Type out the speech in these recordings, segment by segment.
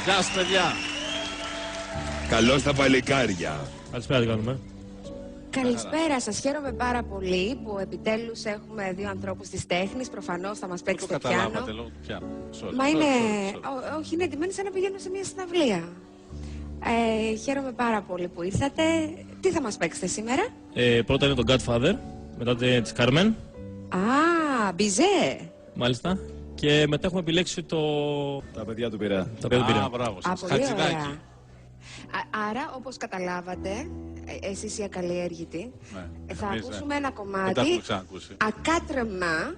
Γεια σας, παιδιά. Καλώς τα παλικάρια. Καλησπέρα, τι κάνουμε. Καλησπέρα σας. Χαίρομαι πάρα πολύ που επιτέλους έχουμε δύο ανθρώπους της τέχνης. Προφανώς θα μας παίξετε πιάνο. Καταλάβατε λόγω του πιάνου. Μα είναι... Όχι, είναι εντυμένοι σαν να πηγαίνουν σε μια συναυλία. Χαίρομαι πάρα πολύ που ήρθατε. Τι θα μας παίξετε σήμερα? Πρώτα είναι το Godfather, μετά της Carmen. Α, Μπιζέ. Μάλιστα. Και μετά έχουμε επιλέξει το... Τα παιδιά του Πειραιά. Τα παιδιά του Πειραιά. Μπράβο σας. Πολύ Χατζηδάκι. ωραία. Άρα, όπως καταλάβατε, εσείς οι ακαλλιέργητοι, θα εμείς, ακούσουμε ένα Δεν τα κομμάτι έχουμε ξανακούσει. ακάτρεμα,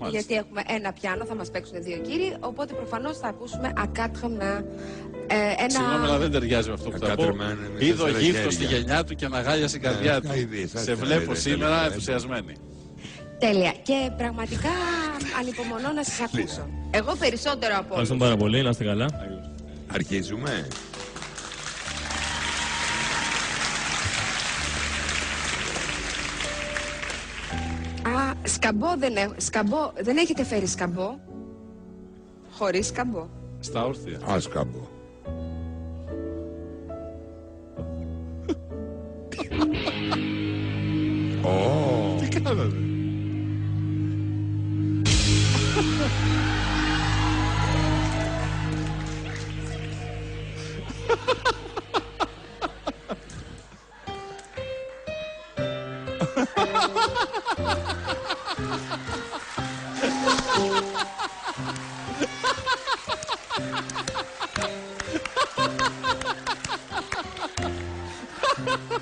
γιατί έχουμε ένα πιάνο, θα μας παίξουν δύο κύριοι, οπότε προφανώς θα ακούσουμε ακάτρεμα. Συγγνώμη, αλλά δεν ταιριάζει με αυτό που θα πω. Είδω γύφτο στη γενιά του και αναγάλια στην καρδιά του. Σε βλέπω σήμερα ενθουσιασμένη. Τέλεια. Και πραγματικά ανυπομονώ να σας ακούσω. Εγώ περισσότερο από όλους. Ευχαριστούμε πάρα πολύ, να είστε καλά. Αρχίζουμε. Α, σκαμπό δεν έχετε φέρει σκαμπό? Χωρίς σκαμπό. Στα όρθια. Άσκαμπο. Τι κάνατε?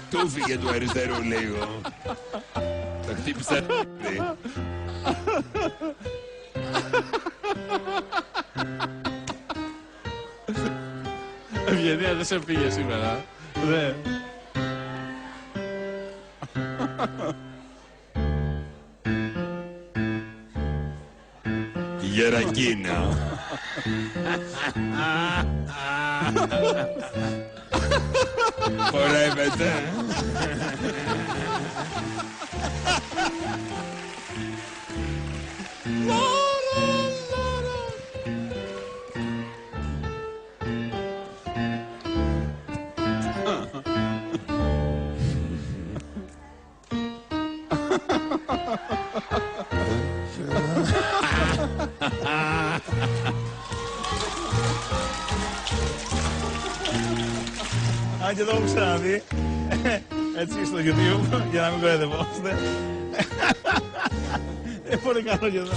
Του φύγε του αριστερού λίγο. Τα χτύπησα. Ευγενία, δεν σε πήγε σήμερα. Ναι. Γερακίνα. Χορεύεται. Αν και το έχω ξαναδεί. Έτσι στο YouTube, για να μην κοροϊδευόμαστε. Δεν πολύ καλό και εδώ.